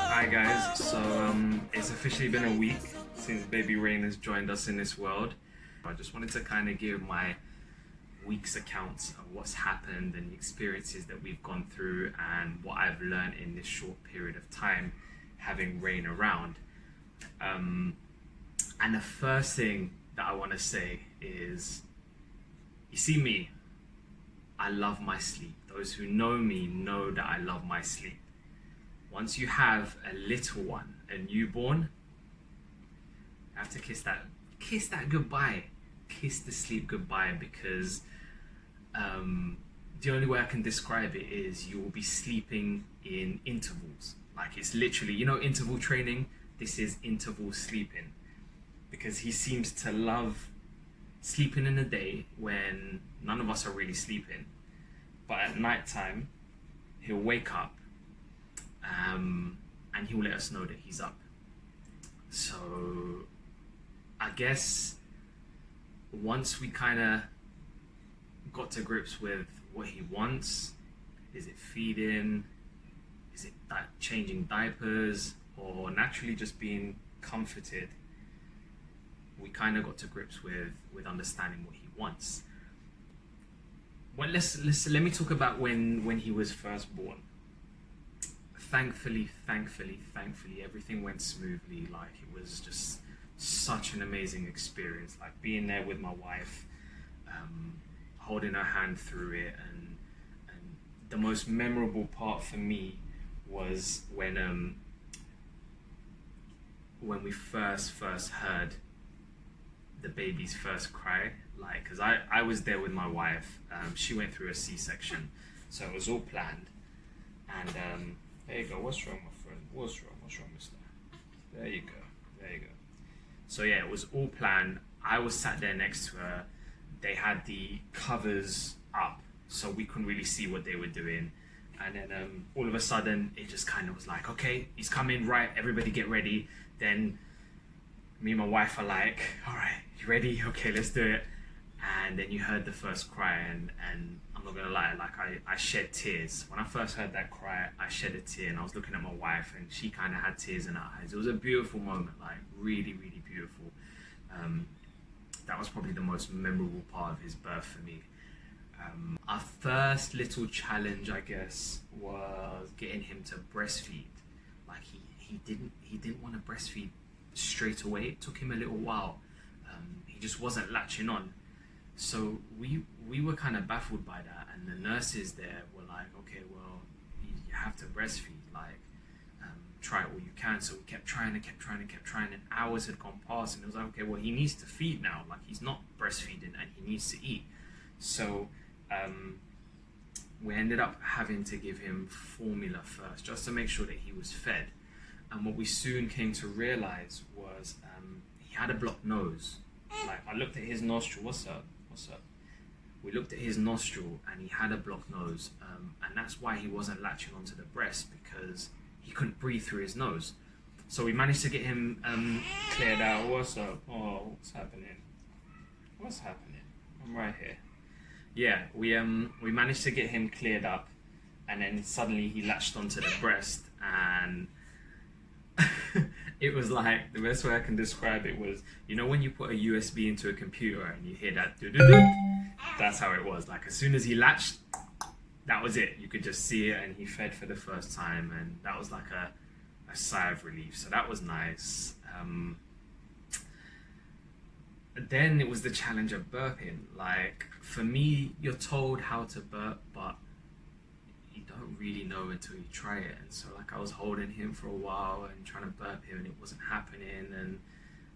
Hi guys, so it's officially been a week since baby Rayn has joined us in this world. I just wanted to kind of give my week's accounts of what's happened and the experiences that we've gone through and what I've learned in this short period of time having Rayn around. And the first thing that I want to say is, you see me, I love my sleep. Those who know me know that I love my sleep. Once you have a little one, a newborn, you have to kiss that goodbye. Kiss the sleep goodbye, because the only way I can describe it is you will be sleeping in intervals. Like, it's literally, you know, interval training. This is interval sleeping, because he seems to love sleeping in the day when none of us are really sleeping, but at night time he'll wake up and he'll let us know that he's up. So I guess once we kind of got to grips with what he wants, is it feeding, is it changing diapers, or naturally just being comforted, we kind of got to grips with understanding what he wants. Well, let me talk about when he was first born. Thankfully, everything went smoothly. Like, it was just such an amazing experience. Like, being there with my wife, holding her hand through it, and the most memorable part for me was when we first heard the baby's first cry. Like, because I was there with my wife. She went through a C-section, so it was all planned. And there you go. What's wrong, my friend? What's wrong, mister? There you go. So yeah, it was all planned. I was sat there next to her. They had the covers up, so we couldn't really see what they were doing. And then all of a sudden, it just kind of was like, okay, he's coming, right, everybody get ready. Then me and my wife are like, all right, you ready? Okay, let's do it. And then you heard the first cry, and I'm not gonna lie, like, I shed tears. When I first heard that cry, I shed a tear, and I was looking at my wife, and she kind of had tears in her eyes. It was a beautiful moment, like, really, really beautiful. That was probably the most memorable part of his birth for me. Our first little challenge, I guess, was getting him to breastfeed. Like, he didn't want to breastfeed straight away. It took him a little while. He just wasn't latching on. So we were kind of baffled by that, and the nurses there were like, okay, well, you have to breastfeed, like, try it all you can. So we kept trying, and hours had gone past, and it was like, okay, well, he needs to feed now. Like, he's not breastfeeding and he needs to eat. So we ended up having to give him formula first, just to make sure that he was fed. And what we soon came to realize was he had a blocked nose. Like, I looked at his nostril. What's up? We looked at his nostril, and he had a blocked nose, and that's why he wasn't latching onto the breast, because he couldn't breathe through his nose. So we managed to get him cleared out. What's up? Oh, what's happening? I'm right here. Yeah, we managed to get him cleared up, and then suddenly he latched onto the breast, and it was like, the best way I can describe it was, you know when you put a USB into a computer and you hear that doo-doo-doo? That's how it was. Like, as soon as he latched, that was it. You could just see it, and he fed for the first time, and that was like a sigh of relief. So that was nice. Then it was the challenge of burping. Like, for me, you're told how to burp, but you don't really know until you try it. And so, like, I was holding him for a while and trying to burp him, and it wasn't happening, and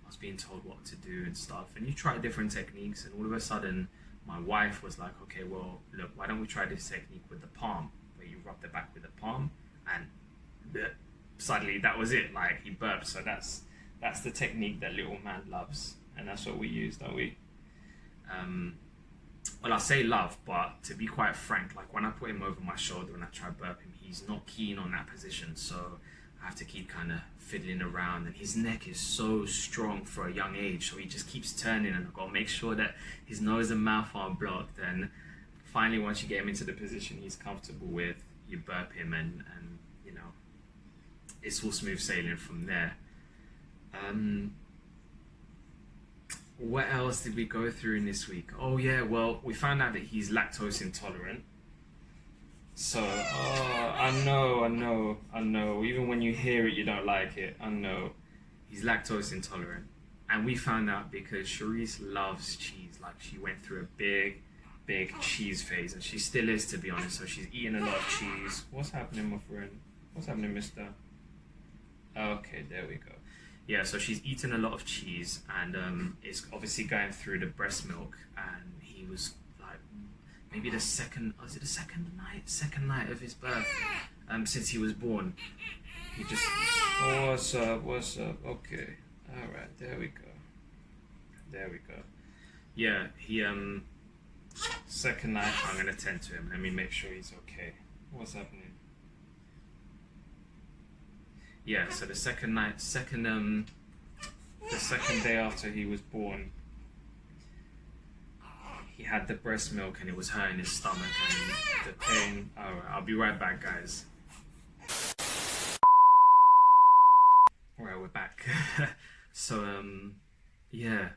I was being told what to do and stuff. And you try different techniques, and all of a sudden my wife was like, okay, well, look, why don't we try this technique with the palm, where you rub the back with the palm, and suddenly that was it. Like, he burped. So that's the technique that little man loves, and that's what we use, don't we? Well, I say love, but to be quite frank, like, when I put him over my shoulder and I try to burp him, he's not keen on that position. So I have to keep kind of fiddling around, and his neck is so strong for a young age, so he just keeps turning, and I've got to make sure that his nose and mouth aren't blocked. And finally, once you get him into the position he's comfortable with, you burp him, and you know, it's all smooth sailing from there. What else did we go through in this week? Oh yeah, well, we found out that he's lactose intolerant. So, I know. Even when you hear it, you don't like it. I know. He's lactose intolerant. And we found out because Charisse loves cheese. Like, she went through a big cheese phase. And she still is, to be honest. So she's eating a lot of cheese. What's happening, my friend? What's happening, mister? Okay, there we go. Yeah, so she's eaten a lot of cheese, and it's obviously going through the breast milk. And he was like, maybe the second night of his birth, since he was born. He just, oh, what's up? Okay, all right, there we go. Yeah, he second night. I'm gonna tend to him. Let me make sure he's okay. What's happening? Yeah, so the second day after he was born, he had the breast milk and it was hurting his stomach and the pain. Alright, I'll be right back, guys. Alright, we're back. So, yeah,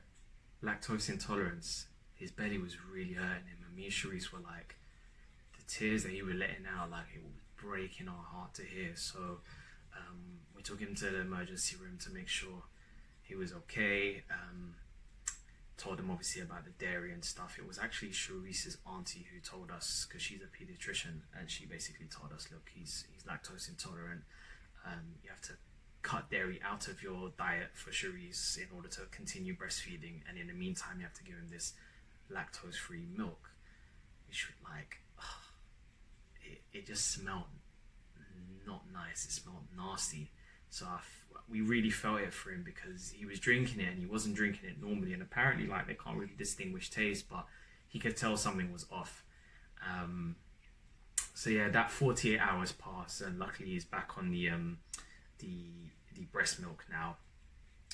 lactose intolerance. His belly was really hurting him, and me and Charisse were like, the tears that he was letting out, like, it was breaking our heart to hear. So, we took him to the emergency room to make sure he was okay. Told him obviously about the dairy and stuff. It was actually Charisse's auntie who told us, because she's a pediatrician, and she basically told us, look, he's lactose intolerant. You have to cut dairy out of your diet for Charisse in order to continue breastfeeding, and in the meantime you have to give him this lactose-free milk. Which, like, it just smelled not nice. It smelled nasty. So we really felt it for him, because he was drinking it and he wasn't drinking it normally, and apparently, like, they can't really distinguish taste, but he could tell something was off. So yeah, that 48 hours passed, and luckily he's back on the breast milk now,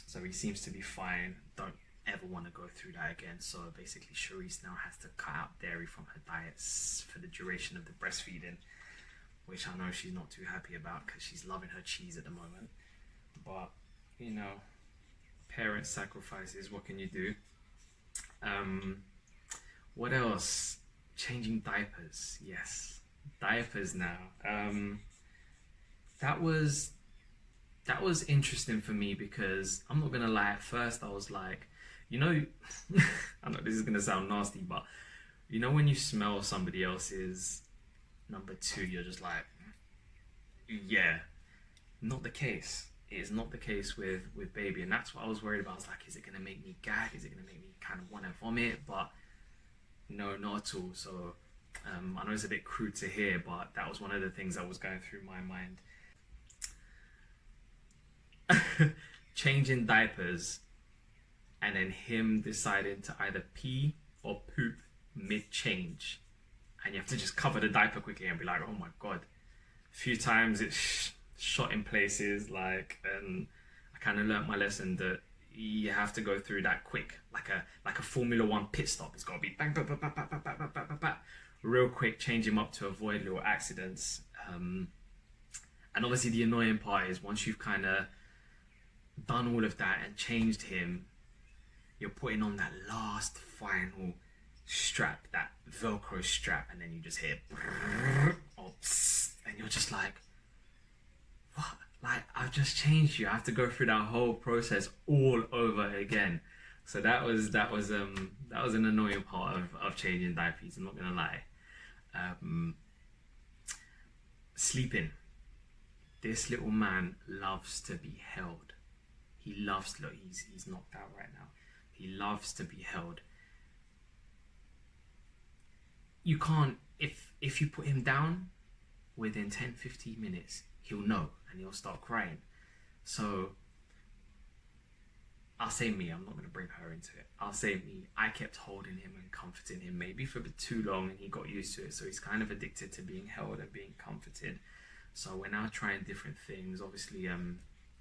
so he seems to be fine. Don't ever want to go through that again. So basically Charisse now has to cut out dairy from her diets for the duration of the breastfeeding, which I know she's not too happy about, because she's loving her cheese at the moment. But, you know, parent sacrifices, what can you do? What else? Changing diapers. Yes, diapers now. That was interesting for me, because I'm not gonna lie, at first I was like, you know, I know this is gonna sound nasty, but you know when you smell somebody else's number two, you're just like, yeah. Not the case. It is not the case with baby, and that's what I was worried about. I was like, is it gonna make me gag? Is it gonna make me kind of want to vomit? But no, not at all. So I know it's a bit crude to hear, but that was one of the things that was going through my mind. Changing diapers, and then him deciding to either pee or poop mid-change, and you have to just cover the diaper quickly and be like, oh my god. A few times it's shot in places, like, and I kind of learnt my lesson that you have to go through that quick, like a Formula One pit stop. It's got to be bang, bang, bang, bang, bang, bang, bang, bang, bang, bang, real quick, change him up to avoid little accidents. And obviously the annoying part is, once you've kind of done all of that and changed him, you're putting on that last final strap, that Velcro strap, and then you just hear or and you're just like, what? Like, I've just changed you. I have to go through that whole process all over again. So that was an annoying part of changing diapers, I'm not gonna lie. Sleeping. This little man loves to be held. He loves, look, he's knocked out right now. He loves to be held. You can't, if you put him down, within 10-15 minutes, he'll know and he'll start crying. So I'll say me, I'm not going to bring her into it. I'll say me, I kept holding him and comforting him maybe for a bit too long, and he got used to it. So he's kind of addicted to being held and being comforted. So we're now trying different things. Obviously,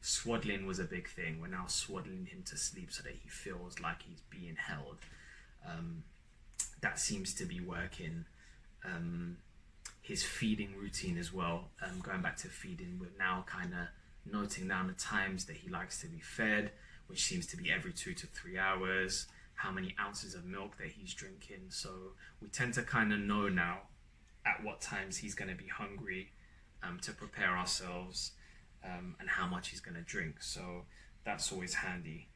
swaddling was a big thing. We're now swaddling him to sleep so that he feels like he's being held. That seems to be working. his feeding routine as well. Going back to feeding, we're now kind of noting down the times that he likes to be fed, which seems to be every 2 to 3 hours, how many ounces of milk that he's drinking. So we tend to kind of know now at what times he's going to be hungry, to prepare ourselves, and how much he's going to drink. So that's always handy.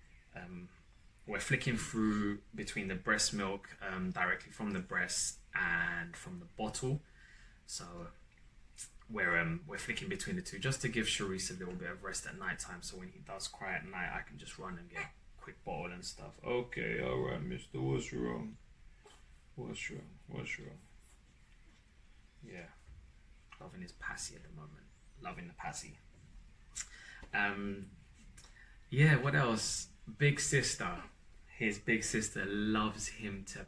We're flicking through between the breast milk, directly from the breast and from the bottle. So we're flicking between the two just to give Sharice a little bit of rest at night time. So when he does cry at night, I can just run and get a quick bottle and stuff. Okay, all right, mister, what's wrong? What's wrong? What's wrong? Yeah, loving his passy at the moment. Loving the passy. Yeah, what else? Big sister. His big sister loves him to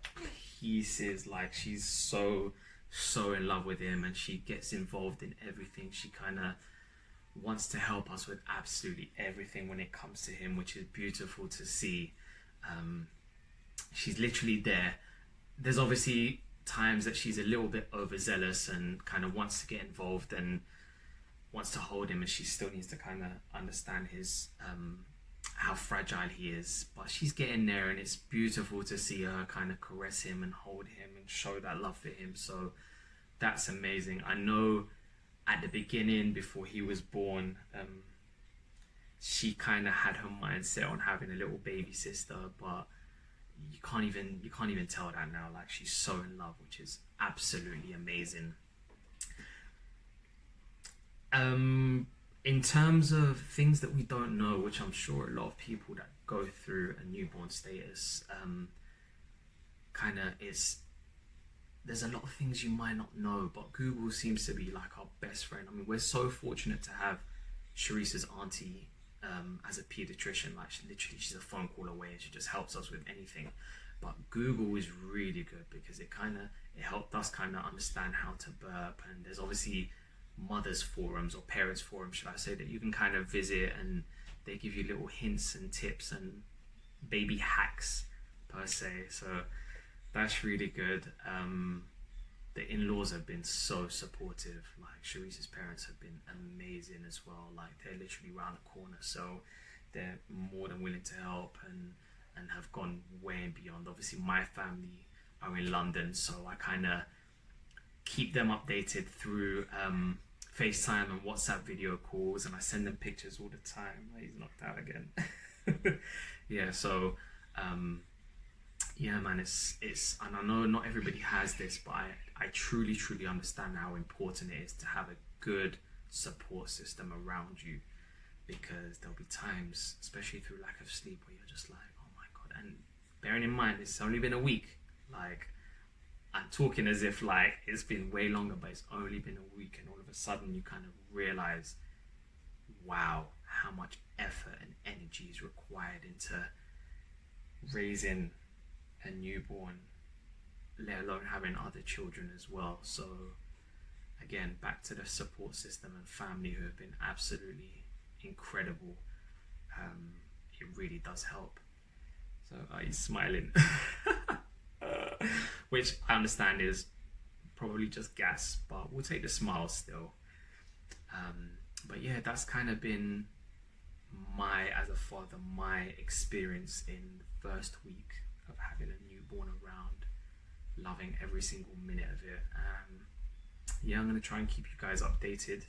pieces. Like, she's so in love with him, and she gets involved in everything. She kind of wants to help us with absolutely everything when it comes to him, which is beautiful to see. She's literally there. There's obviously times that she's a little bit overzealous and kind of wants to get involved and wants to hold him, and she still needs to kind of understand his how fragile he is. But she's getting there, and it's beautiful to see her kind of caress him and hold him and show that love for him. So that's amazing. I know at the beginning, before he was born, she kind of had her mindset on having a little baby sister, but you can't even tell that now. Like, she's so in love, which is absolutely amazing. In terms of things that we don't know, which I'm sure a lot of people that go through a newborn status, there's a lot of things you might not know, but Google seems to be like our best friend. I mean, we're so fortunate to have Sharice's auntie as a pediatrician. Like, she's a phone call away, and she just helps us with anything. But Google is really good because it helped us kind of understand how to burp. And there's obviously mothers forums, or parents forums should I say, that you can kind of visit, and they give you little hints and tips and baby hacks per se. So that's really good. The in-laws have been so supportive. Like, Sharice's parents have been amazing as well. Like, they're literally around the corner, so they're more than willing to help and have gone way and beyond. Obviously my family are in London, so I kind of keep them updated through FaceTime and WhatsApp video calls, and I send them pictures all the time. He's knocked out again. Yeah, so yeah, man, it's and I know not everybody has this, but I truly understand how important it is to have a good support system around you, because there'll be times, especially through lack of sleep, where you're just like, oh my god. And bearing in mind it's only been a week, like, I'm talking as if like it's been way longer, but it's only been a week, and all of a sudden you kind of realize, wow, how much effort and energy is required into raising a newborn, let alone having other children as well. So again, back to the support system and family who have been absolutely incredible. It really does help. So he's smiling. Which I understand is probably just gas, but we'll take the smile still. But yeah, that's kind of been as a father, my experience in the first week of having a newborn around, loving every single minute of it. Yeah, I'm gonna try and keep you guys updated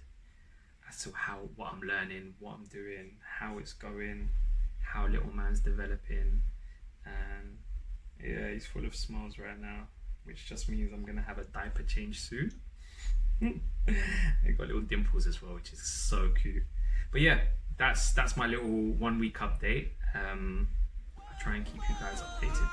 as to what I'm learning, what I'm doing, how it's going, how little man's developing. And yeah, he's full of smiles right now, which just means I'm gonna have a diaper change soon. He got little dimples as well, which is so cute. But yeah, that's my little 1 week update. I'll try and keep you guys updated.